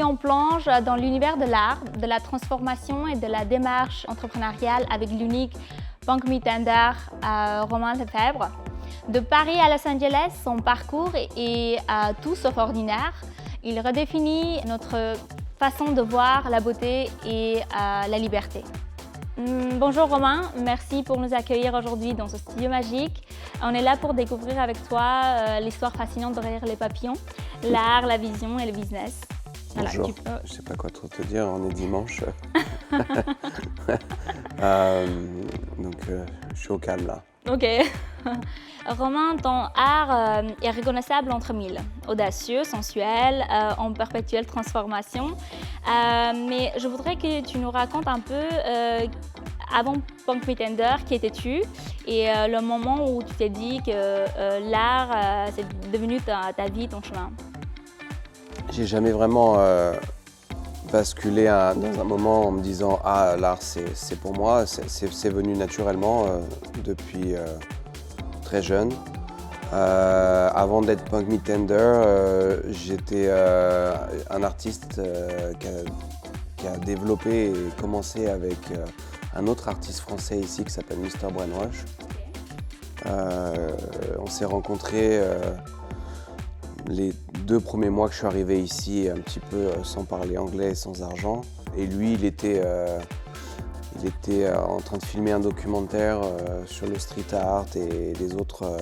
on plonge dans l'univers de l'art, de la transformation et de la démarche entrepreneuriale avec l'unique Punk Me Tender Romain Lefebvre. De Paris à Los Angeles, son parcours est tout sauf ordinaire. Il redéfinit notre façon de voir la beauté et la liberté. Bonjour Romain, merci pour nous accueillir aujourd'hui dans ce studio magique. On est là pour découvrir avec toi l'histoire fascinante derrière les papillons, l'art, la vision et le business. Bonjour, je sais pas quoi trop te dire, on est dimanche. Je suis au calme là. Ok. Romain, ton art est reconnaissable entre mille. Audacieux, sensuel, en perpétuelle transformation. Mais je voudrais que tu nous racontes un peu, avant Punk Me Tender, qui étais-tu? Et le moment où tu t'es dit que l'art, c'est devenu ta vie, ton chemin. J'ai jamais vraiment basculé dans un moment en me disant « Ah, l'art, c'est pour moi ». C'est venu naturellement depuis très jeune. Avant d'être Punk Me Tender, j'étais un artiste qui a développé et commencé avec un autre artiste français ici qui s'appelle Mr. Brainwash. On s'est rencontrés les 2 premiers mois que je suis arrivé ici, un petit peu sans parler anglais et sans argent. Et lui, il était en train de filmer un documentaire sur le street art et les autres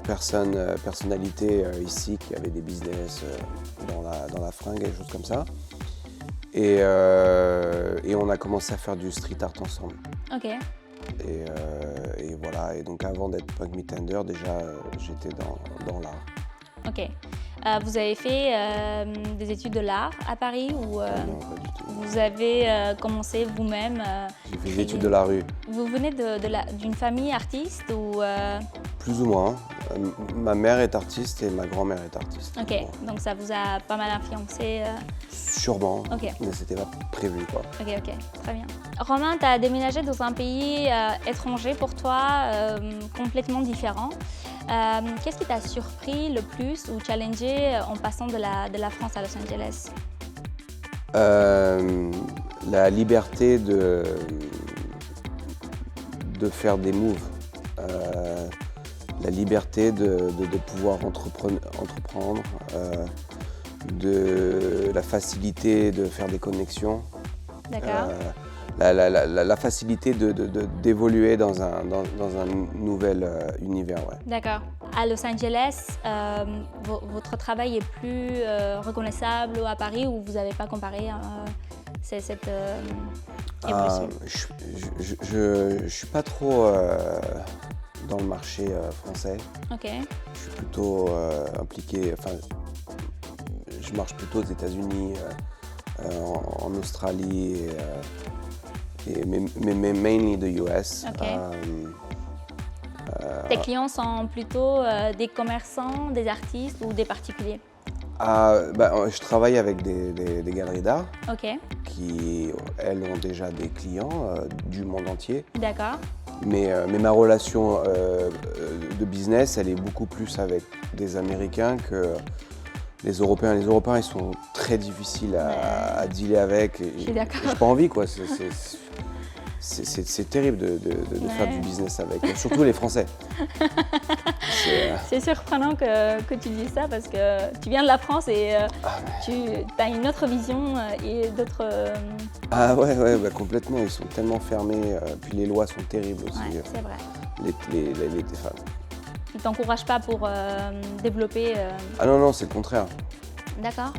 personnalités ici qui avaient des business dans la fringue et des choses comme ça. Et on a commencé à faire du street art ensemble. Ok. Et voilà, et donc avant d'être Punk Me Tender, déjà j'étais dans l'art. Ok. Vous avez fait des études de l'art à Paris ou Non, pas du tout. vous avez commencé vous-même J'ai fait des études de la rue. Vous venez d'une famille artiste ou Plus ou moins. Ma mère est artiste et ma grand-mère est artiste. Ok, donc ça vous a pas mal influencé Sûrement, Ok. mais c'était pas prévu quoi. Ok, très bien. Romain, tu as déménagé dans un pays étranger pour toi, complètement différent. Qu'est-ce qui t'a surpris le plus ou challengé en passant de la France à Los Angeles? La liberté de faire des moves. La liberté de pouvoir entreprendre, de la facilité de faire des connexions. D'accord. La facilité d'évoluer dans un nouvel univers. Ouais. D'accord. À Los Angeles, votre travail est plus reconnaissable à Paris ou vous n'avez pas comparé cette évolution? Je ne suis pas trop dans le marché français. Ok. Je suis plutôt impliqué, je marche plutôt aux États-Unis, en Australie, mais mainly the US. Ok. Tes clients sont plutôt des commerçants, des artistes ou des particuliers? Je travaille avec des galeries d'art Ok. qui, elles, ont déjà des clients du monde entier. D'accord. Mais ma relation de business, elle est beaucoup plus avec des Américains que les Européens. Les Européens, ils sont très difficiles à dealer avec. Je suis d'accord. J'ai pas envie, quoi. C'est terrible de faire du business avec, surtout les Français. C'est surprenant que tu dises ça parce que tu viens de la France et tu as une autre vision et d'autres... Ah ouais, complètement. Ils sont tellement fermés. Puis les lois sont terribles aussi. Ouais, c'est vrai. Ils ne t'encouragent pas pour développer... Ah non, c'est le contraire. D'accord.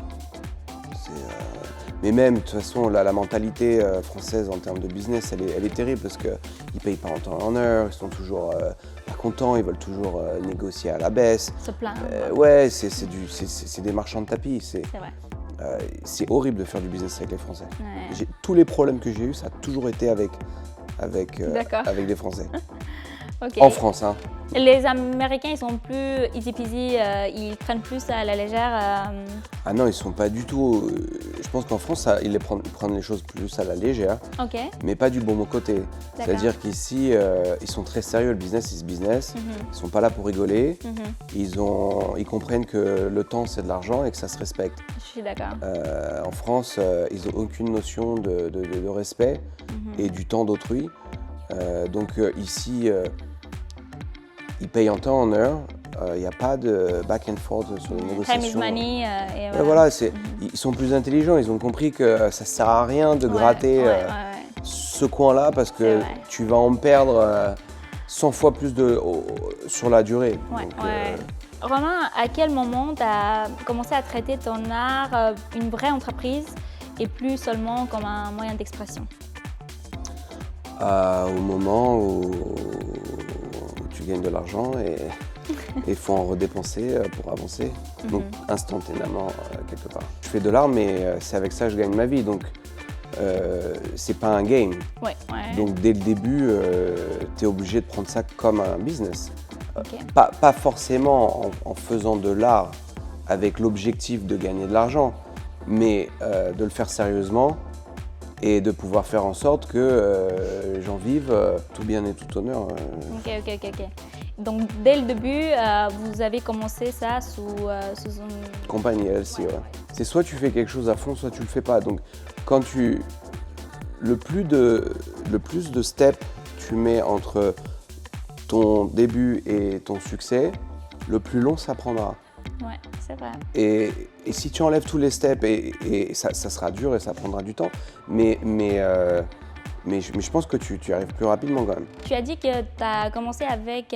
Mais même, de toute façon, la mentalité française en termes de business, elle est terrible parce qu'ils ne payent pas en temps et en heure, ils sont toujours pas contents, ils veulent toujours négocier à la baisse. Se plaindre. Ouais, c'est des marchands de tapis. C'est vrai. C'est horrible de faire du business avec les Français. Ouais. Tous les problèmes que j'ai eus, ça a toujours été avec des Français. Ok. En France, hein. Les Américains, ils sont plus easy peasy, ils prennent plus à la légère. Ah non, ils sont pas du tout. Je pense qu'en France, ils prennent les choses plus à la légère, Ok. mais pas du bon côté. D'accord. C'est-à-dire qu'ici, ils sont très sérieux. Le business, is business. Ils sont pas là pour rigoler. Ils comprennent que le temps, c'est de l'argent et que ça se respecte. Je suis d'accord. En France, ils n'ont aucune notion de respect et du temps d'autrui. Donc ici, ils payent en temps, en heure. Il n'y a pas de back and forth sur les négociations. Time is money. Et Ouais, voilà, ils sont plus intelligents. Ils ont compris que ça ne sert à rien de gratter ce coin-là parce que tu vas en perdre 100 fois plus sur la durée. Donc, Romain, à quel moment tu as commencé à traiter ton art une vraie entreprise et plus seulement comme un moyen d'expression? Au moment où tu gagnes de l'argent et il faut en redépenser pour avancer, donc instantanément quelque part. Je fais de l'art, mais c'est avec ça que je gagne ma vie, donc c'est pas un game. Donc dès le début, tu es obligé de prendre ça comme un business. Pas forcément en faisant de l'art avec l'objectif de gagner de l'argent, mais de le faire sérieusement et de pouvoir faire en sorte que j'en vive tout bien et tout honneur. Ok. Donc dès le début, vous avez commencé ça sous une compagnie LLC, ouais. C'est soit tu fais quelque chose à fond, soit tu le fais pas. Donc quand le plus de steps tu mets entre ton début et ton succès, le plus long ça prendra. Ouais, c'est vrai. Et si tu enlèves tous les steps, et ça sera dur et ça prendra du temps, mais je pense que tu arrives plus rapidement quand même. Tu as dit que tu as commencé avec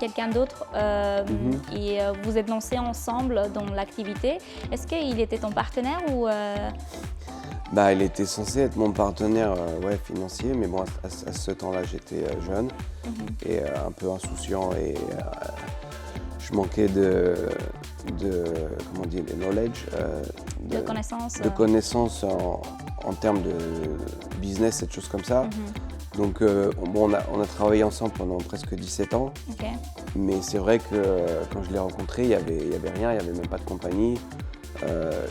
quelqu'un d'autre et vous êtes lancés ensemble dans l'activité. Est-ce qu'il était ton partenaire ou Il était censé être mon partenaire financier, mais bon, à ce temps-là, j'étais jeune et un peu insouciant et je manquais de knowledge, de connaissances en termes de business et de choses comme ça. Donc on a travaillé ensemble pendant presque 17 ans, mais c'est vrai que quand je l'ai rencontré, il y avait rien, il n'y avait même pas de compagnie.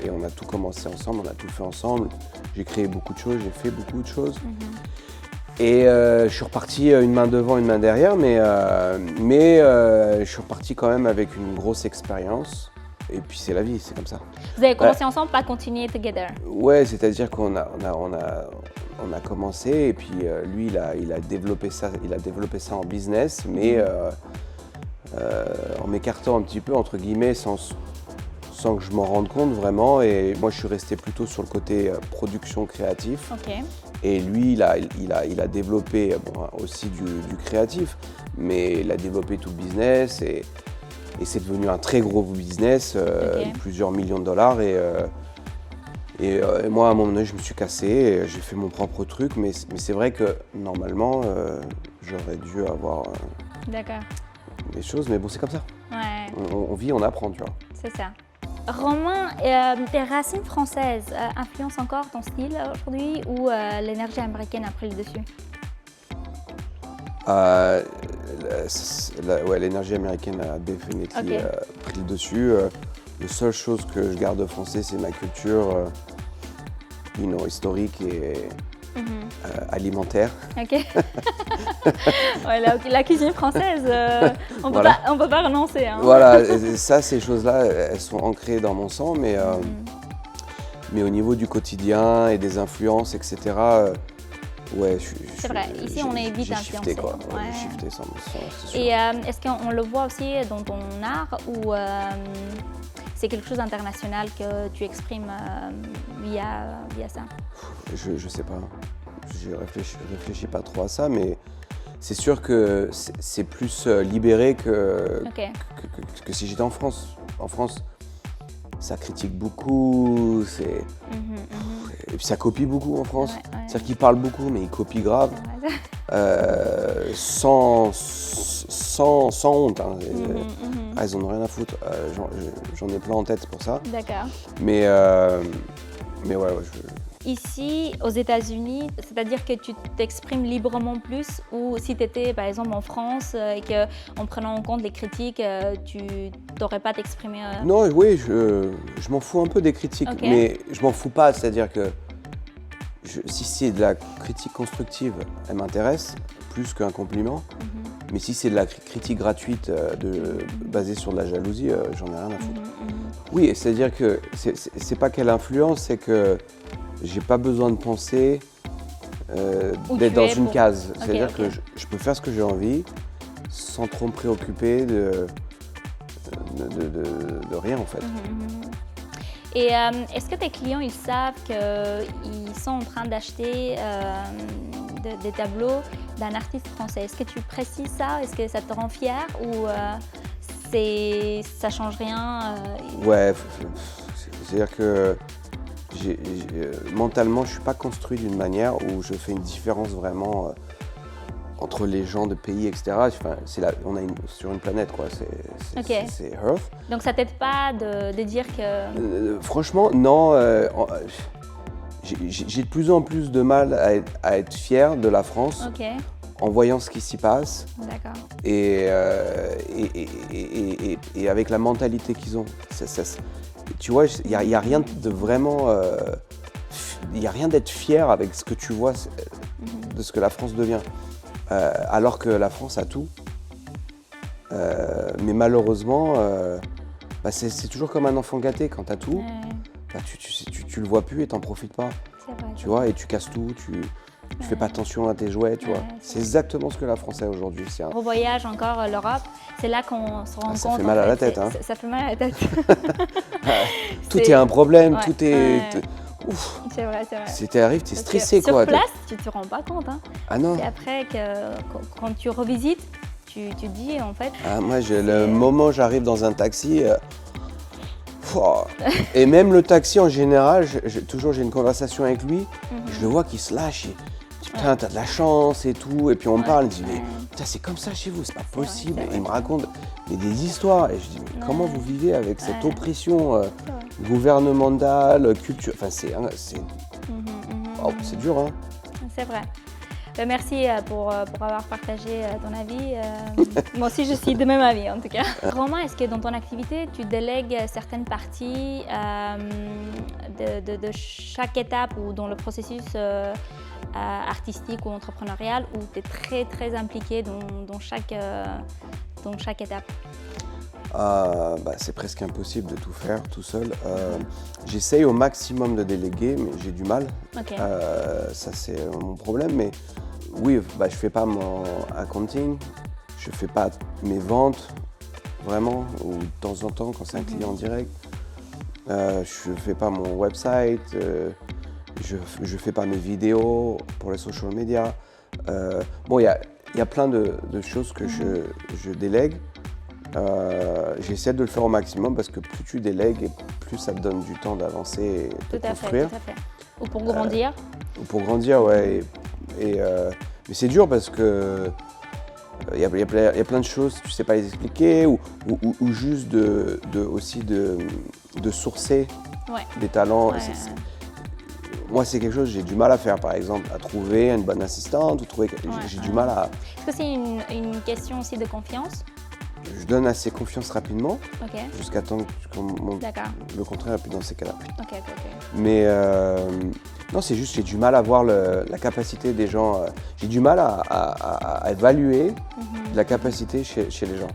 Et on a tout commencé ensemble, on a tout fait ensemble. J'ai créé beaucoup de choses, j'ai fait beaucoup de choses. Et je suis reparti une main devant, une main derrière, mais je suis reparti quand même avec une grosse expérience. Et puis c'est la vie, c'est comme ça. Vous avez commencé ensemble, pas continuer together? Ouais, c'est-à-dire qu'on a commencé et puis lui il a développé ça en business, mais en m'écartant un petit peu entre guillemets sans que je m'en rende compte vraiment. Et moi je suis resté plutôt sur le côté production créatif. Et lui il a développé aussi du créatif, mais il a développé tout le business et c'est devenu un très gros business, plusieurs millions de dollars. Et moi, à un moment donné, je me suis cassé, j'ai fait mon propre truc, mais c'est vrai que normalement, j'aurais dû avoir des choses, mais bon, c'est comme ça. On vit, on apprend, tu vois. C'est ça. Romain, tes racines françaises influencent encore ton style aujourd'hui ou l'énergie américaine a pris le dessus? L'énergie américaine a définitivement pris le dessus. La seule chose que je garde français, c'est ma culture historique et alimentaire. La cuisine française, on peut pas renoncer. Voilà, ça, ces choses-là, elles sont ancrées dans mon sang, mais au niveau du quotidien et des influences, etc., c'est vrai, ici on est vite influencé. J'ai shifté sans c'est sûr. Et est-ce qu'on le voit aussi dans ton art ou c'est quelque chose d'international que tu exprimes via ça? Je sais pas, je réfléchis pas trop à ça, mais c'est sûr que c'est plus libéré que si j'étais en France. En France, ça critique beaucoup, et puis ça copie beaucoup en France. C'est-à-dire qu'ils parlent beaucoup, mais ils copient grave, sans honte. Ils en ont rien à foutre. J'en ai plein en tête pour ça. D'accord. Mais ici, aux États-Unis, c'est-à-dire que tu t'exprimes librement plus ou si tu étais par exemple en France et qu'en prenant en compte les critiques, tu n'aurais pas t'exprimer Non, oui, je m'en fous un peu des critiques, Ok. mais je m'en fous pas, c'est-à-dire que si c'est de la critique constructive, elle m'intéresse plus qu'un compliment. Mais si c'est de la critique gratuite basée sur de la jalousie, j'en ai rien à foutre. Oui, c'est-à-dire que c'est pas qu'elle influence, c'est que j'ai pas besoin de penser d'être dans une case. C'est-à-dire que je peux faire ce que j'ai envie sans trop me préoccuper de rien en fait. Et est-ce que tes clients, ils savent qu'ils sont en train d'acheter des tableaux d'un artiste français? Est-ce que tu précises ça? Est-ce que ça te rend fier ou ça change rien Ouais, c'est-à-dire que mentalement, je suis pas construit d'une manière où je fais une différence vraiment entre les gens de pays, etc. Enfin, on est sur une planète, quoi. C'est Earth. Donc ça t'aide pas de dire que... Franchement, non. J'ai de plus en plus de mal à être fier de la France en voyant ce qui s'y passe. D'accord. Et avec la mentalité qu'ils ont. Tu vois, il n'y a rien de vraiment... Il n'y a rien d'être fier avec ce que tu vois de ce que la France devient. Alors que la France a tout. Mais malheureusement, c'est toujours comme un enfant gâté. Quand tu as tout, tu le vois plus et tu n'en profites pas. C'est vrai. Tu vois, et tu casses tout, tu fais pas attention à tes jouets, tu vois. C'est exactement ce que la France est aujourd'hui. On revoyage encore l'Europe, c'est là qu'on se rend compte. Ça fait mal à la tête. Hein. Ça fait mal à la tête. Tout est un problème, tout est... Ouf. C'est vrai. T'arrives, t'es stressé, sur quoi. Sur place, tu te rends pas compte. Hein. Ah non. Et après, quand tu revisites, tu te dis en fait... Ah, moi, le moment où j'arrive dans un taxi... et même le taxi en général, j'ai une conversation avec lui, je le vois qu'il se lâche. Putain, t'as de la chance et tout. Et puis on me parle, il me dit, mais putain, c'est comme ça chez vous, c'est pas possible. Et il me raconte des histoires. Et je dis, mais comment vous vivez avec cette oppression gouvernementale, culture. Enfin, c'est dur, hein. C'est vrai. Merci pour avoir partagé ton avis. Moi aussi, je suis de même avis, en tout cas. Romain, est-ce que dans ton activité, tu délègues certaines parties de chaque étape ou dans le processus artistique ou entrepreneurial où tu es très, très impliqué dans chaque étape? C'est presque impossible de tout faire tout seul. J'essaye au maximum de déléguer, mais j'ai du mal. Ça, c'est mon problème. Mais oui, je fais pas mon accounting, je fais pas mes ventes, vraiment, ou de temps en temps quand c'est un client direct. Je fais pas mon website, je fais pas mes vidéos pour les social media. Bon, il y a plein de choses que je délègue. J'essaie de le faire au maximum parce que plus tu délègues et plus ça te donne du temps d'avancer et de construire. Tout à fait. Ou pour grandir. Ou pour grandir, ouais. Mais c'est dur parce que il y a plein de choses, tu sais pas les expliquer ou juste aussi de sourcer des talents. Moi, c'est quelque chose que j'ai du mal à faire, par exemple, à trouver une bonne assistante ou j'ai du mal à... Est-ce que c'est une question aussi de confiance? Je donne assez confiance rapidement, jusqu'à temps que le contraire, et puis dans ces cas-là. Mais non, c'est juste j'ai du mal à voir la capacité des gens. J'ai du mal à évaluer la capacité chez les gens.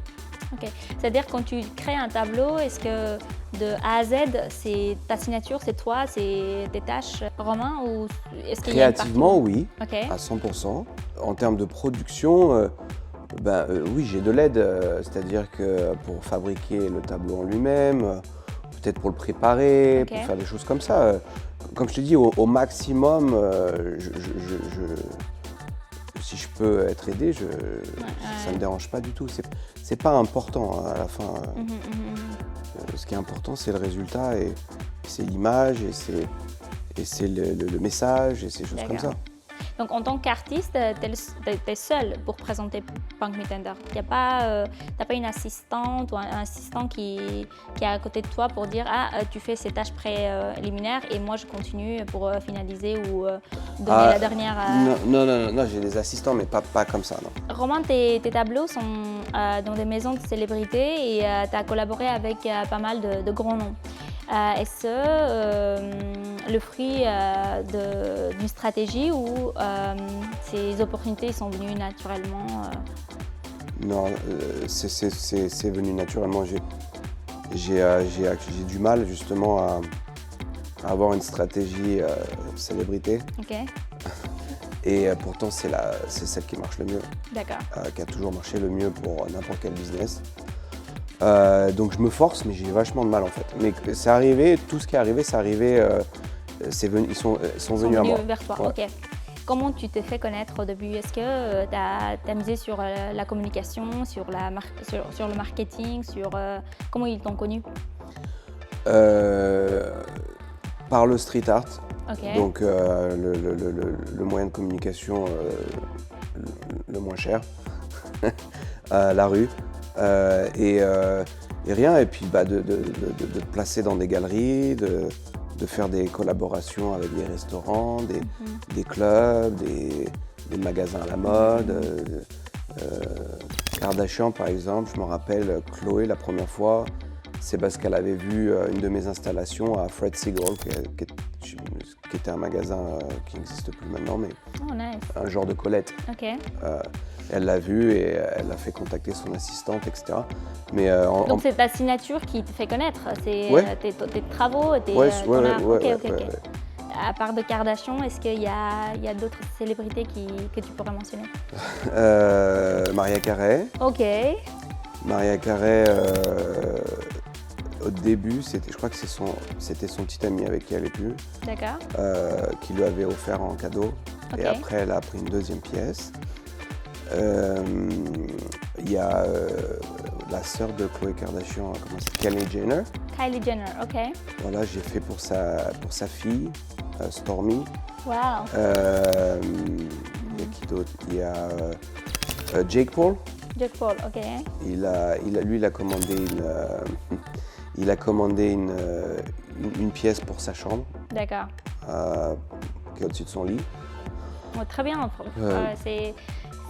C'est-à-dire quand tu crées un tableau, est-ce que de A à Z, c'est ta signature, c'est toi, c'est tes tâches, Romain, ou est-ce qu'il y a une partie... Créativement, oui, à 100%. En termes de production, oui, j'ai de l'aide, c'est-à-dire que pour fabriquer le tableau en lui-même, peut-être pour le préparer, pour faire des choses comme ça. Comme je te dis, au maximum, si je peux être aidé, ça ne me dérange pas du tout. C'est pas important à la fin. Ce qui est important, c'est le résultat et c'est l'image et c'est le message et ces choses comme ça. Donc, en tant qu'artiste, tu es seul pour présenter Punk Me Tender. Tu n'as pas une assistante ou un assistant qui est à côté de toi pour dire « Ah, tu fais ces tâches préliminaires et moi, je continue pour finaliser ou donner la dernière… Non, j'ai des assistants, mais pas comme ça, non. Romain, tes tableaux sont dans des maisons de célébrités et tu as collaboré avec pas mal de grands noms. Est-ce le fruit d'une stratégie ou ces opportunités sont venues naturellement Non, c'est venu naturellement. J'ai du mal justement à avoir une stratégie célébrité. Ok, Et pourtant, c'est celle qui marche le mieux, d'accord. qui a toujours marché le mieux pour n'importe quel business. Donc je me force, mais j'ai vachement de mal en fait. Mais c'est arrivé, tout ce qui est arrivé, c'est arrivé, ils sont venus à moi. Vers toi, Ouais. ok. Comment tu t'es fait connaître au début? Est-ce que tu as misé sur la communication, sur le marketing, comment ils t'ont connu? Par le street art, Ok. donc le moyen de communication le moins cher, la rue, et rien, et puis de te placer dans des galeries, de faire des collaborations avec des restaurants, des clubs, des magasins à la mode. Kardashian par exemple, je me rappelle Chloé la première fois, c'est parce qu'elle avait vu une de mes installations à Fred Segal, qui était un magasin qui n'existe plus maintenant, mais Oh, nice. un genre de Colette. Ok. Elle l'a vu et elle a fait contacter son assistante, etc. Mais Donc c'est ta signature qui te fait connaître, c'est Ouais. tes travaux, ton art. Ok. À part de Kardashian, est-ce qu'il y a d'autres célébrités que tu pourrais mentionner? Maria Carey. Ok, Maria Carey, au début, je crois que c'était son petit ami avec qui elle est plus, d'accord. qui lui avait offert en cadeau. Ok. Et après, elle a pris une deuxième pièce. Il y a la sœur de Khloé Kardashian, comment c'est, Kylie Jenner. Kylie Jenner, ok. Voilà, j'ai fait pour sa fille, Stormy. Wow. Il y a qui d'autre? Il y a Jake Paul. Jake Paul, ok. Lui, il a commandé une pièce pour sa chambre, D'accord. qui est au-dessus de son lit. Oh, très bien.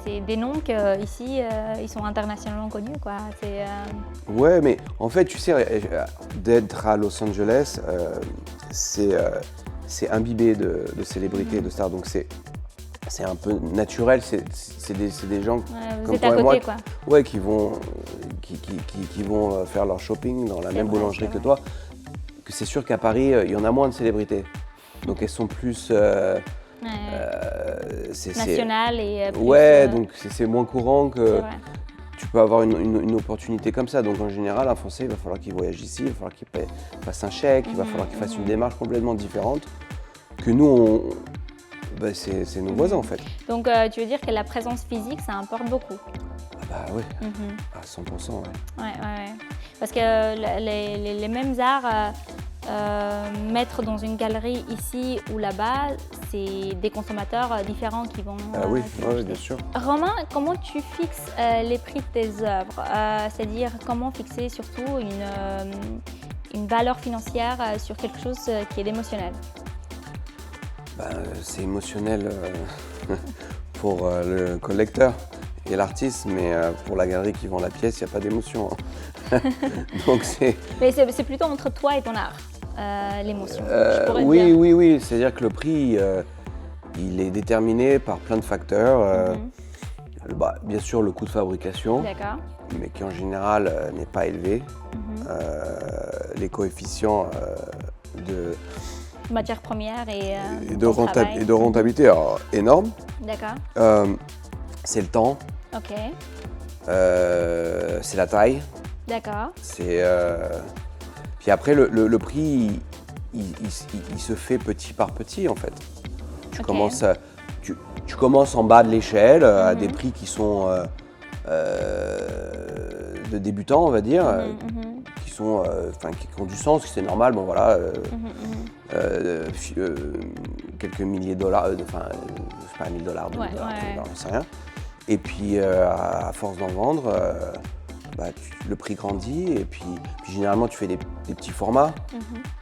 C'est des noms qu'ici, ils sont internationalement connus, quoi. Ouais, mais en fait, tu sais, d'être à Los Angeles, c'est imbibé de célébrités, de stars, donc c'est un peu naturel. C'est des gens Ouais, vous comme êtes toi à et moi, côté, quoi. ouais, qui vont faire leur shopping dans la même Vrai, boulangerie c'est que vrai. toi. Que c'est sûr qu'à Paris, il y en a moins de célébrités, donc elles sont plus Ouais, c'est national et plus, ouais, donc c'est moins courant c'est que vrai. tu peux avoir une opportunité comme ça. Donc en général, un Français, il va falloir qu'il voyage ici, il va falloir qu'il fasse un chèque, il va falloir qu'il fasse une démarche complètement différente que nous, c'est nos voisins en fait. Donc tu veux dire que la présence physique, ça importe beaucoup. Ah bah oui, à 100%, ouais. Ouais. Parce que les mêmes arts, mettre dans une galerie ici ou là-bas, c'est des consommateurs différents qui vont. Ah oui, qui vont ouais, acheter. bien sûr. Romain, comment tu fixes les prix de tes œuvres? C'est-à-dire comment fixer surtout une valeur financière sur quelque chose qui est émotionnel? C'est émotionnel pour le collecteur et l'artiste, mais pour la galerie qui vend la pièce, il n'y a pas d'émotion, hein. Donc Mais c'est plutôt entre toi et ton art, l'émotion. je pourrais dire. Oui, c'est-à-dire que le prix, il est déterminé par plein de facteurs. Bien sûr, le coût de fabrication, D'accord. mais qui en général n'est pas élevé. Les coefficients de Matières premières et de travail. rentabilité, alors, énormes. D'accord. C'est le temps, Ok. c'est la taille. D'accord. Puis après, le prix, il se fait petit par petit, en fait. Tu Ok. commences en bas de l'échelle, à des prix qui sont de débutants, on va dire, qui ont du sens, que c'est normal. Bon, voilà, quelques milliers de dollars, enfin, je sais pas, 1000 dollars, 2000 dollars, j'en sais rien. Et puis, à force d'en vendre, le prix grandit et puis généralement, tu fais des petits formats.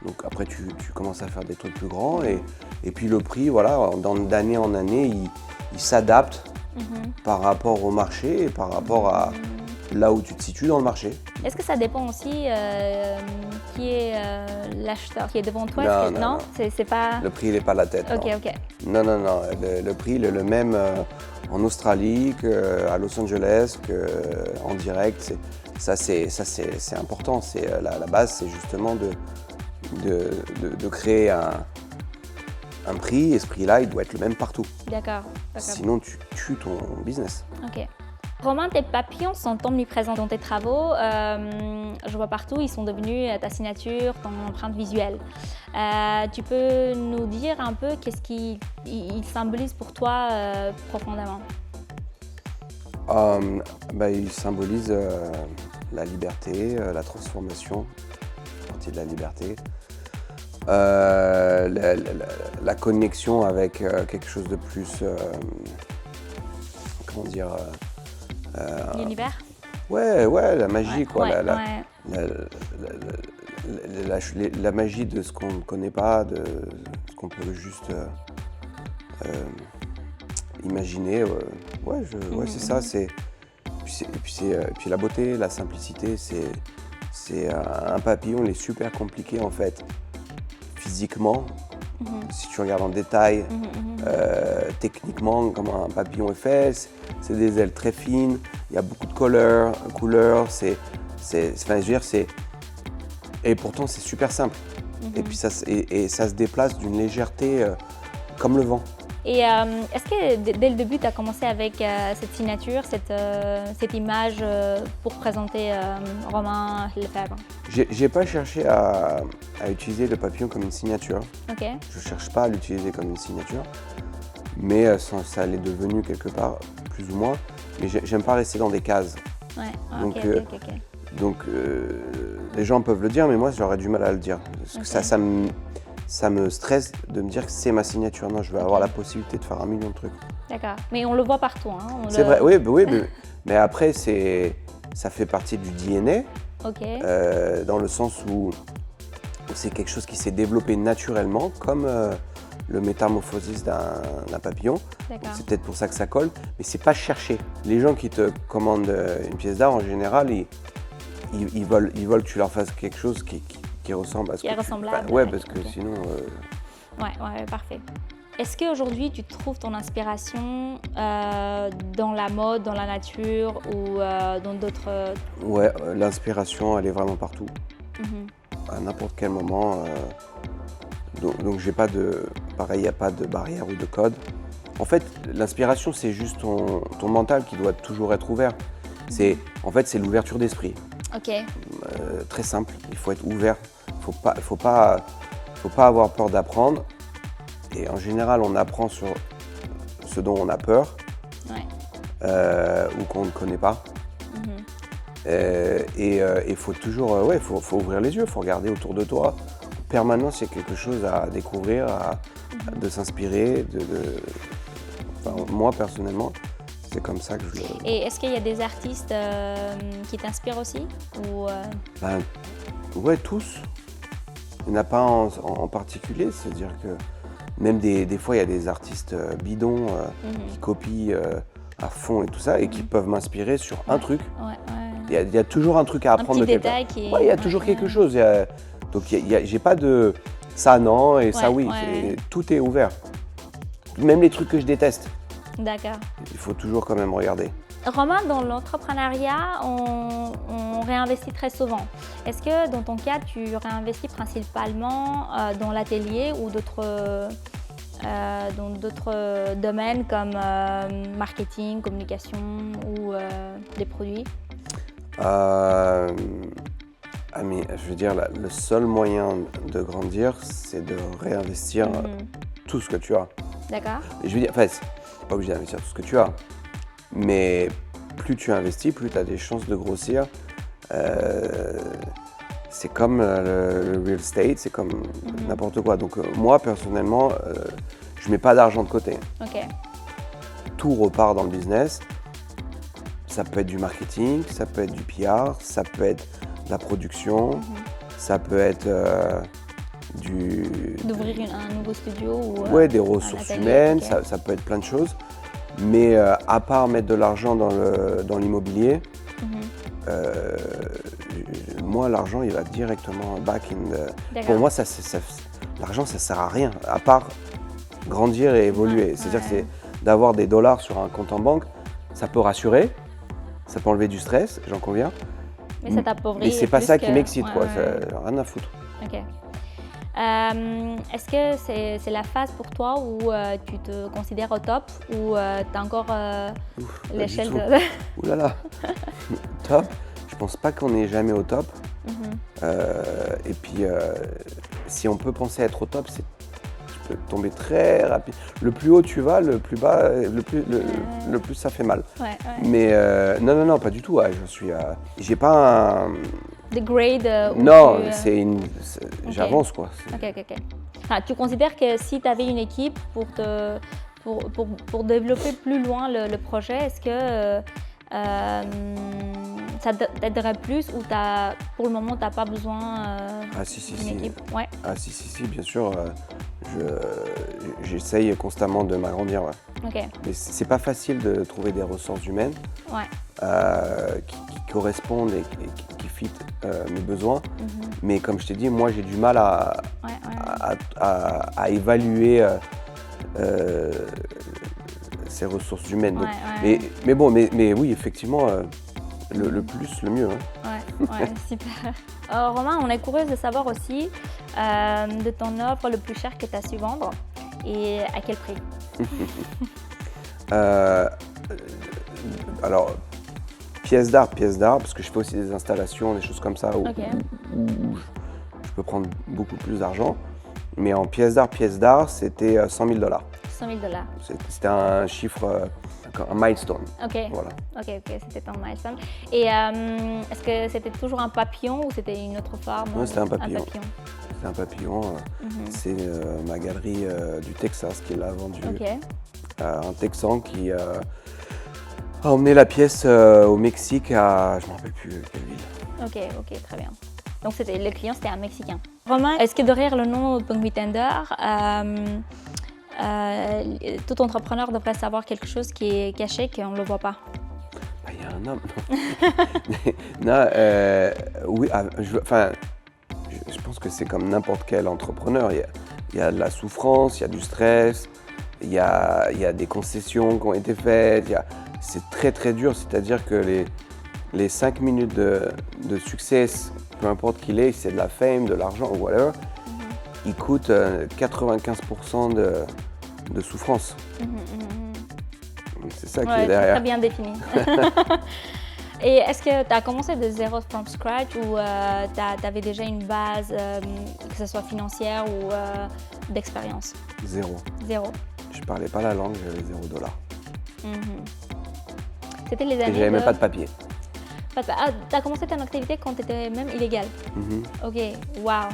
Donc après, tu commences à faire des trucs plus grands et puis le prix, voilà, d'année en année, il s'adapte par rapport au marché et par rapport à là où tu te situes dans le marché. Est-ce que ça dépend aussi qui est l'acheteur qui est devant toi? Non. C'est pas... Le prix, il n'est pas la tête. Ok. Non. Le prix, il est le même en Australie qu'à Los Angeles, qu'en direct. Ça, c'est important. La base, c'est justement de créer un prix, et ce prix-là, il doit être le même partout. D'accord. Sinon, tu tues ton business. Ok. Romain, tes papillons sont omniprésents dans tes travaux. Je vois partout, ils sont devenus ta signature, ton empreinte visuelle. Tu peux nous dire un peu qu'est-ce qu'ils symbolisent pour toi profondément? Ils symbolisent la liberté, la transformation, partie de la liberté, la connexion avec quelque chose de plus, comment dire, l'univers? Ouais, la magie, quoi. La magie de ce qu'on ne connaît pas, de ce qu'on peut juste imaginer. C'est ça. Puis la beauté, la simplicité, c'est un papillon, il est super compliqué en fait, physiquement. Si tu regardes en détail, techniquement, comment un papillon est fait, c'est des ailes très fines, il y a beaucoup de couleurs, et pourtant c'est super simple. Et puis ça se déplace d'une légèreté comme le vent. Et est-ce que dès le début, tu as commencé avec cette signature, cette image pour présenter Romain Lefebvre? J'ai pas cherché à utiliser le papillon comme une signature. Ok. Je cherche pas à l'utiliser comme une signature, mais ça l'est devenu quelque part, plus ou moins. Mais j'aime pas rester dans des cases. Ouais. Donc, ok. Donc les gens peuvent le dire, mais moi j'aurais du mal à le dire. Parce que ça me stresse de me dire que c'est ma signature. Non, je vais avoir la possibilité de faire 1 million de trucs. D'accord, mais on le voit partout. C'est vrai, oui, mais après ça fait partie du DNA. Ok. Dans le sens où c'est quelque chose qui s'est développé naturellement, comme le métamorphosis d'un papillon. C'est peut-être pour ça que ça colle, mais c'est pas cherché. Les gens qui te commandent une pièce d'art, en général, ils veulent que tu leur fasses quelque chose qui ressemble à ce qui est ressemblable. Parce que sinon... Ouais, parfait. Est-ce qu'aujourd'hui, tu trouves ton inspiration dans la mode, dans la nature ou dans d'autres... Ouais, l'inspiration, elle est vraiment partout. À n'importe quel moment. Donc j'ai pas de... Pareil, il n'y a pas de barrière ou de code. En fait, l'inspiration, c'est juste ton mental qui doit toujours être ouvert. En fait, c'est l'ouverture d'esprit. Ok. Très simple, il faut être ouvert. Faut pas avoir peur d'apprendre. Et en général, on apprend sur ce dont on a peur ou qu'on ne connaît pas. Et il faut toujours faut ouvrir les yeux, il faut regarder autour de toi. En permanence, il y a quelque chose à découvrir, de s'inspirer. Moi, personnellement, c'est comme ça que je le... Et est-ce qu'il y a des artistes qui t'inspirent aussi ou Ouais, tous. Il n'y en a pas en particulier, c'est-à-dire que même des fois, il y a des artistes bidons qui copient à fond et tout ça et qui peuvent m'inspirer sur un truc. Il y a toujours un truc à apprendre de quelqu'un. Il y a toujours quelque chose. Donc, j'ai pas de ça non et ça oui. Tout est ouvert. Même les trucs que je déteste. D'accord. Il faut toujours quand même regarder. Romain, dans l'entrepreneuriat, on réinvestit très souvent. Est-ce que dans ton cas, tu réinvestis principalement dans l'atelier ou dans d'autres domaines comme marketing, communication ou des produits? Mais je veux dire, le seul moyen de grandir, c'est de réinvestir tout ce que tu as. D'accord. Je veux dire, enfin, c'est pas obligé d'investir tout ce que tu as, mais plus tu investis, plus tu as des chances de grossir. c'est comme le real estate, c'est comme n'importe quoi. Donc moi, personnellement, je mets pas d'argent de côté. Ok. Tout repart dans le business. Ça peut être du marketing, ça peut être du PR, ça peut être de la production, ça peut être D'ouvrir un nouveau studio ou ouais, des ressources atelier, humaines, ok. ça peut être plein de choses. Mais à part mettre de l'argent dans l'immobilier, moi, l'argent, il va directement back in the... D'accord. Pour moi, l'argent, ça sert à rien, à part grandir et évoluer. Ouais, C'est-à-dire ouais. que c'est d'avoir des dollars sur un compte en banque, ça peut rassurer, ça peut enlever du stress, j'en conviens. Mais ça t'appauvrit. Mais c'est pas plus ça qui que- m'excite, ouais, quoi. ouais. Ça, rien à foutre. Ok. Est-ce que c'est la phase pour toi où tu te considères au top ou tu as encore Pas l'échelle du tout. de... Ouh là là. Top. Je pense pas qu'on est jamais au top. Et puis, si on peut penser être au top, tu peux tomber très rapide. Le plus haut tu vas, le plus bas, le plus ça fait mal. Ouais, ouais. Mais non, pas du tout. Ouais, j'ai pas un... The grade où Non, tu, j'avance quoi. Ok. Enfin, tu considères que si tu avais une équipe pour développer plus loin le projet, est-ce que ça t'aiderait plus ou pour le moment, tu n'as pas besoin Ah si, d'une équipe? Ouais. Ah si, bien sûr. J'essaye constamment de m'agrandir. Ouais. Ok. Mais c'est pas facile de trouver des ressources humaines Ouais. qui correspondent et qui fit mes besoins. Mais comme je t'ai dit, moi j'ai du mal à évaluer ces ressources humaines. Donc, Ouais. mais bon, mais oui, effectivement, le plus, le mieux. Hein. Ouais, super. Romain, on est curieuse de savoir aussi de ton offre le plus cher que tu as su vendre et à quel prix? Alors, pièces d'art, parce que je fais aussi des installations, des choses comme ça où je peux prendre beaucoup plus d'argent. Mais en pièces d'art, c'était 100 000 $. 100 000 $. C'était un chiffre, un milestone. Ok. Voilà. Ok, c'était ton milestone. Et est-ce que c'était toujours un papillon ou c'était une autre forme? Non, c'était un papillon. C'est un papillon. C'est ma galerie du Texas qui l'a vendu. Ok. Un Texan qui a emmené la pièce au Mexique à, je ne me rappelle plus quelle ville. Ok, très bien. Donc le client, c'était un Mexicain. Romain, est-ce que derrière le nom Punk Me Tender, tout entrepreneur devrait savoir quelque chose qui est caché, qu'on ne le voit pas? Bah, il y a un homme. Non, oui, je pense que c'est comme n'importe quel entrepreneur. Il y a de la souffrance, il y a du stress, il y a des concessions qui ont été faites. C'est très très dur, c'est-à-dire que les 5 minutes de succès, peu importe qu'il est, c'est de la fame, de l'argent ou whatever, il coûte 95% de souffrance. C'est ça qui est derrière. C'est très bien défini. Et est-ce que tu as commencé de zéro from scratch ou tu avais déjà une base, que ce soit financière ou d'expérience? Zéro. Je parlais pas la langue, j'avais $0. C'était les Et années j'avais même pas de papier. Ah, tu as commencé ton activité quand tu étais même illégal? Ok, waouh.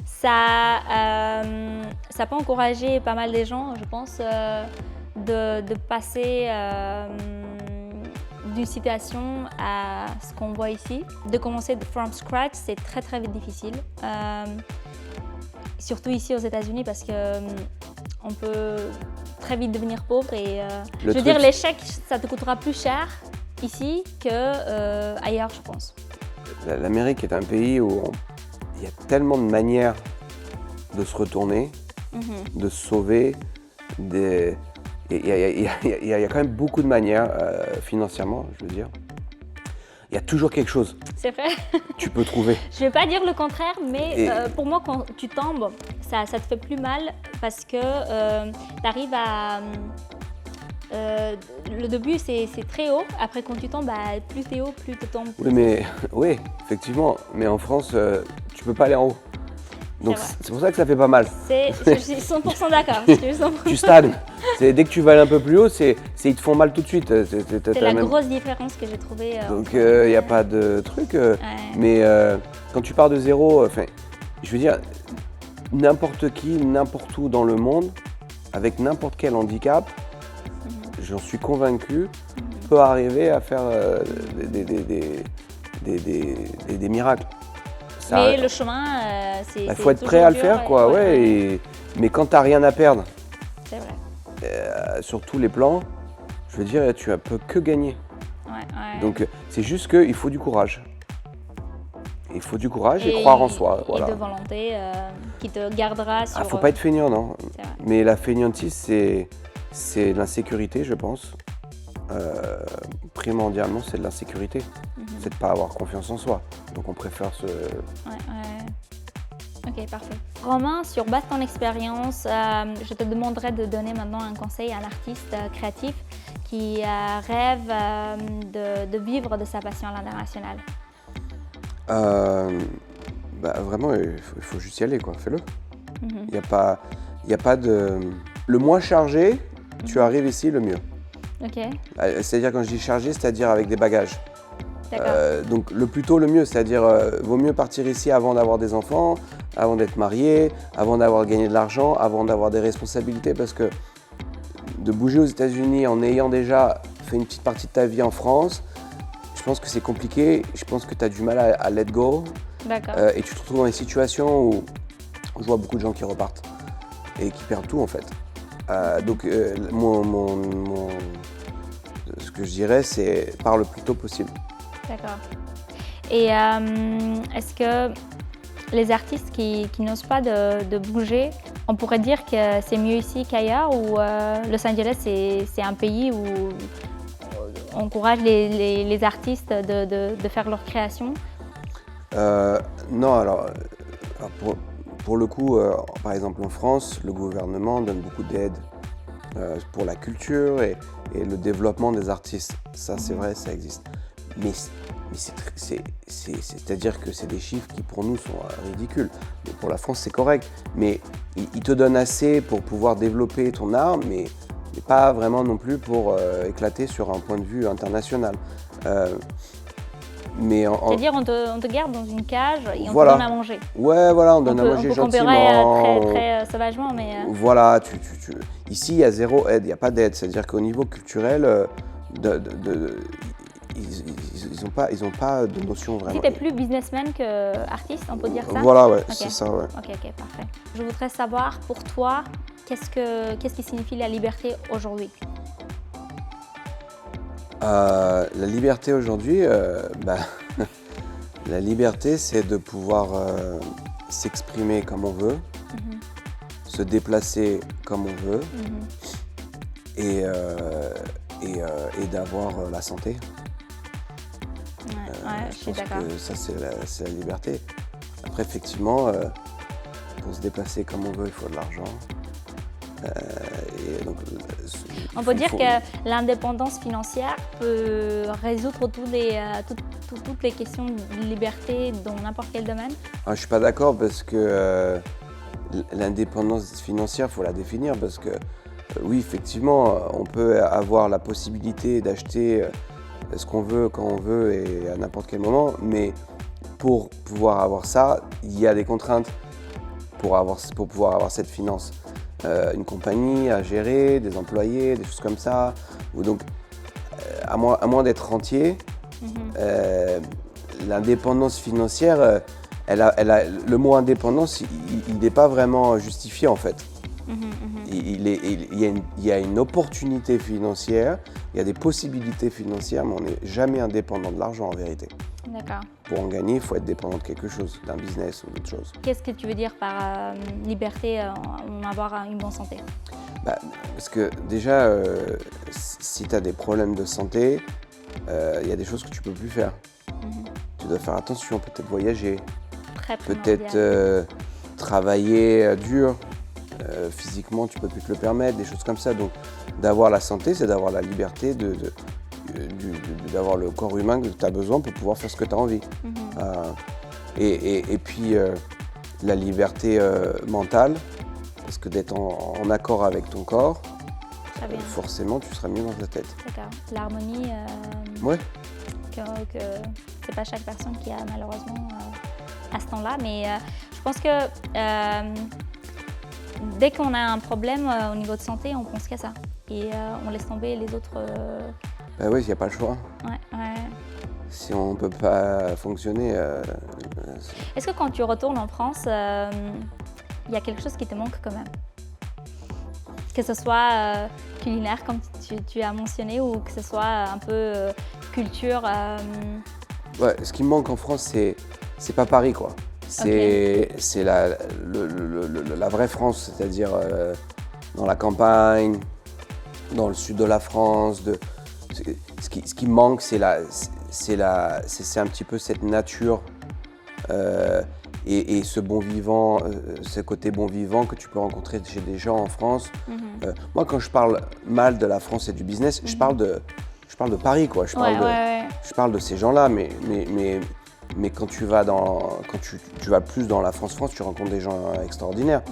Ça peut encourager pas mal de gens, je pense, de passer d'une situation à ce qu'on voit ici. De commencer from scratch, c'est très très difficile. Surtout ici aux États-Unis parce que on peut très vite devenir pauvre et je veux dire l'échec, ça te coûtera plus cher ici qu'ailleurs, je pense. L'Amérique est un pays où il y a tellement de manières de se retourner, de se sauver. Il y a quand même beaucoup de manières, financièrement, je veux dire. Il y a toujours quelque chose. C'est vrai. Tu peux trouver. Je ne vais pas dire le contraire, mais pour moi, quand tu tombes, ça te fait plus mal parce que tu arrives à... le début, c'est très haut. Après, quand tu tombes, plus t'es haut, plus tu tombes. Oui, effectivement. Mais en France, tu peux pas aller en haut. Donc vrai. c'est pour ça que ça fait pas mal. Je suis 100% d'accord. Je suis 100%. Tu stagnes. Dès que tu vas aller un peu plus haut, ils te font mal tout de suite. C'est la grosse différence que j'ai trouvée. Donc il n'y a pas de truc. Ouais. Mais quand tu pars de zéro, je veux dire, n'importe qui, n'importe où dans le monde, avec n'importe quel handicap, j'en suis convaincu, peut arriver à faire des miracles. Mais le chemin, c'est. Il faut être prêt à le faire, quoi. Ouais. Mais quand tu n'as rien à perdre, c'est vrai. sur tous les plans, je veux dire, tu ne peux que gagner. Ouais. Donc c'est juste qu'il faut du courage. Il faut du courage et croire en soi. Voilà. Et de volonté qui te gardera sur. Il ne faut pas être feignant, non. C'est vrai. Mais la feignantise, c'est l'insécurité, je pense. Primordialement, c'est de l'insécurité. C'est de ne pas avoir confiance en soi. Donc on préfère se... Ouais. Ok, parfait. Romain, sur base de ton expérience, je te demanderais de donner maintenant un conseil à un artiste créatif qui rêve de vivre de sa passion à l'international. Vraiment, il faut juste y aller, quoi. Fais-le. Il n'y a pas de... Le moins chargé, tu arrives ici, le mieux. Ok. C'est-à-dire, quand je dis chargé, c'est-à-dire avec des bagages. D'accord. Donc le plus tôt, le mieux. C'est-à-dire, vaut mieux partir ici avant d'avoir des enfants, avant d'être marié, avant d'avoir gagné de l'argent, avant d'avoir des responsabilités. Parce que de bouger aux États-Unis en ayant déjà fait une petite partie de ta vie en France, je pense que c'est compliqué. Je pense que tu as du mal à let go. D'accord. Et tu te retrouves dans des situations où je vois beaucoup de gens qui repartent et qui perdent tout, en fait. Ce que je dirais, c'est pars le plus tôt possible. D'accord. Et est-ce que les artistes qui n'osent pas de bouger, on pourrait dire que c'est mieux ici qu'ailleurs, ou Los Angeles, c'est un pays où on encourage les artistes de faire leur création? Non, alors pour le coup, par exemple en France, le gouvernement donne beaucoup d'aide pour la culture et le développement des artistes. Ça, c'est vrai, ça existe. Mais c'est-à-dire que c'est des chiffres qui pour nous sont ridicules. Mais pour la France, c'est correct. Mais ils te donnent assez pour pouvoir développer ton art, mais pas vraiment non plus pour éclater sur un point de vue international. C'est-à-dire on te garde dans une cage et on voilà. te donne à manger. Ouais, voilà, on donne à manger gentiment. Très sauvagement, mais... Voilà, ici il y a zéro aide, il n'y a pas d'aide. C'est-à-dire qu'au niveau culturel, ils ont pas de notion vraiment. Tu es plus businessman qu'artiste, on peut dire ça? Voilà, ouais, okay. C'est ça, ouais. Ok, parfait. Je voudrais savoir pour toi, qu'est-ce qui signifie la liberté aujourd'hui? La liberté aujourd'hui, la liberté, c'est de pouvoir s'exprimer comme on veut, se déplacer comme on veut, et d'avoir la santé. Je suis d'accord. Ça, c'est la liberté. Après, effectivement, pour se déplacer comme on veut, il faut de l'argent. On peut dire que l'indépendance financière peut résoudre toutes les questions de liberté dans n'importe quel domaine? Je ne suis pas d'accord parce que l'indépendance financière, il faut la définir parce que oui, effectivement, on peut avoir la possibilité d'acheter ce qu'on veut, quand on veut et à n'importe quel moment, mais pour pouvoir avoir ça, il y a des contraintes pour pouvoir avoir cette finance. Une compagnie à gérer, des employés, des choses comme ça. Donc, à moins d'être rentier, l'indépendance financière, le mot indépendance, il n'est pas vraiment justifié en fait. Il y a une opportunité financière, il y a des possibilités financières, mais on n'est jamais indépendant de l'argent en vérité. D'accord. Pour en gagner, il faut être dépendant de quelque chose, d'un business ou d'autre chose. Qu'est-ce que tu veux dire par liberté, en avoir une bonne santé? Parce que déjà, si tu as des problèmes de santé, il y a des choses que tu ne peux plus faire. Tu dois faire attention, peut-être voyager, peut-être travailler dur. Physiquement, tu ne peux plus te le permettre, des choses comme ça. Donc, d'avoir la santé, c'est d'avoir la liberté d'avoir le corps humain que tu as besoin pour pouvoir faire ce que tu as envie. Et puis, la liberté mentale, parce que d'être en accord avec ton corps, Très bien. forcément tu seras mieux dans ta tête. D'accord. L'harmonie, Ouais. que c'est pas chaque personne qui a malheureusement à ce temps-là, mais je pense que dès qu'on a un problème au niveau de santé, on pense qu'à ça et on laisse tomber les autres. Bah oui, il n'y a pas le choix. Ouais. Si on ne peut pas fonctionner, Est-ce que quand tu retournes en France, il y a quelque chose qui te manque quand même? Que ce soit culinaire, comme tu as mentionné, ou que ce soit un peu culture. ouais, ce qui me manque en France, c'est pas Paris, quoi. C'est la vraie France, c'est-à-dire dans la campagne, dans le sud de la France. Ce qui me manque, c'est un petit peu cette nature et ce bon vivant, ce côté bon vivant que tu peux rencontrer chez des gens en France. Moi, quand je parle mal de la France et du business, je parle de Paris, quoi. Je parle de ces gens-là, mais quand tu vas tu vas plus dans la France, tu rencontres des gens extraordinaires,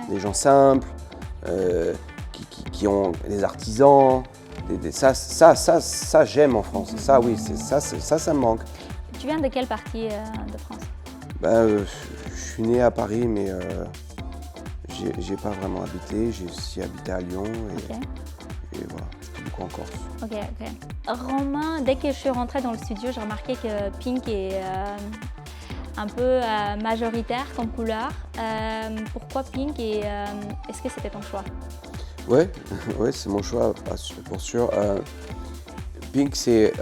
des gens simples, qui ont des artisans. Ça j'aime en France. Ça, oui, ça me manque. Tu viens de quelle partie de France? Je suis né à Paris, mais j'ai pas vraiment habité. J'ai aussi habité à Lyon et voilà, j'étais beaucoup en Corse. Ok. Romain, dès que je suis rentrée dans le studio, j'ai remarqué que Pink est un peu majoritaire comme couleur. Pourquoi Pink et est-ce que c'était ton choix? Ouais, c'est mon choix, pour sûr. Pink, c'est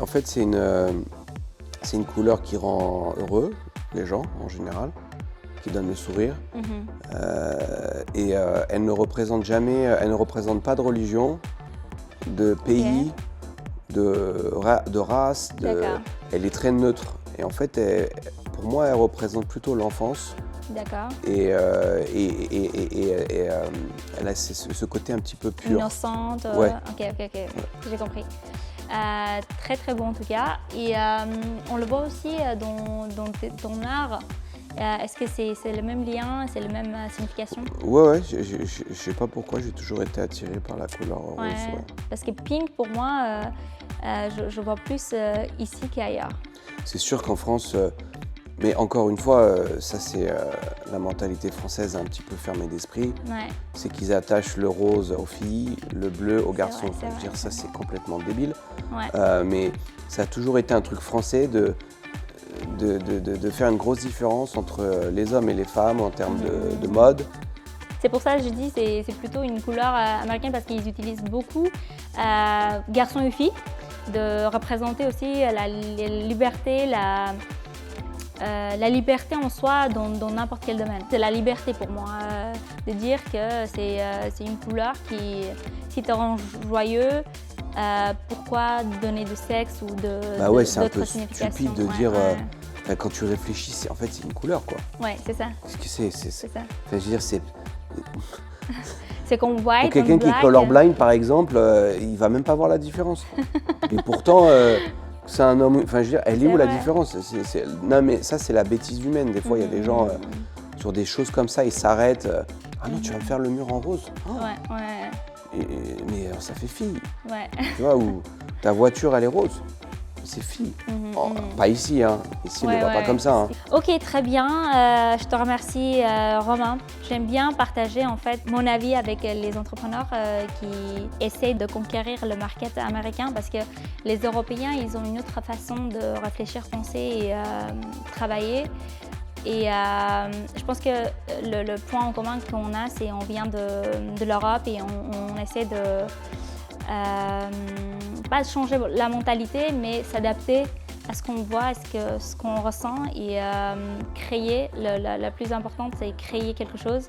une couleur qui rend heureux les gens en général, qui donne le sourire. Et elle ne représente jamais, elle ne représente pas de religion, de pays, de race. Elle est très neutre. Et en fait, pour moi, elle représente plutôt l'enfance. D'accord. Et elle a ce côté un petit peu pur. Innocente. Ouais. Ok. J'ai compris. Très très bon en tout cas. Et on le voit aussi dans ton art. Est-ce que c'est le même lien, c'est la même signification? Ouais, je sais pas pourquoi, j'ai toujours été attiré par la couleur rose. Ouais. Parce que Pink, pour moi, je vois plus ici qu'ailleurs. C'est sûr qu'en France, mais encore une fois, ça c'est la mentalité française un petit peu fermée d'esprit. C'est qu'ils attachent le rose aux filles, le bleu aux garçons. Ça c'est complètement débile. Mais ça a toujours été un truc français de faire une grosse différence entre les hommes et les femmes en termes de mode. C'est pour ça que je dis que c'est plutôt une couleur américaine parce qu'ils utilisent beaucoup garçons et filles, de représenter aussi la liberté, la liberté en soi dans n'importe quel domaine. C'est la liberté pour moi, de dire que c'est une couleur qui, si te rend joyeux, pourquoi donner du sexe ou c'est un peu stupide de dire, quand tu réfléchis, c'est une couleur, quoi. Ouais, c'est ça. Qu'est-ce que c'est ça. Je veux dire, c'est... C'est qu'on voit. Pour quelqu'un qui est colorblind, par exemple, il va même pas voir la différence. Et pourtant, c'est un homme... Enfin, je veux dire, elle est où la différence? Non, mais ça, c'est la bêtise humaine. Des fois, il y a des gens, sur des choses comme ça, ils s'arrêtent. Ah non, tu vas me faire le mur en rose? Mais ça fait fille. Tu vois, ou ta voiture, elle est rose. C'est fille. Pas ici, hein. Ici, on ne va pas comme ça. Hein. Ok, très bien. Je te remercie, Romain. J'aime bien partager en fait mon avis avec les entrepreneurs qui essayent de conquérir le market américain parce que les Européens, ils ont une autre façon de réfléchir, penser et travailler. Et je pense que le point en commun qu'on a, c'est qu'on vient de l'Europe et on essaie de pas changer la mentalité, mais s'adapter à ce qu'on voit, à ce qu'on ressent et créer. La plus importante, c'est créer quelque chose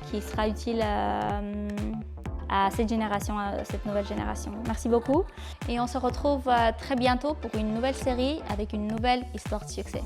qui sera utile à cette génération, à cette nouvelle génération. Merci beaucoup et on se retrouve très bientôt pour une nouvelle série avec une nouvelle histoire de succès.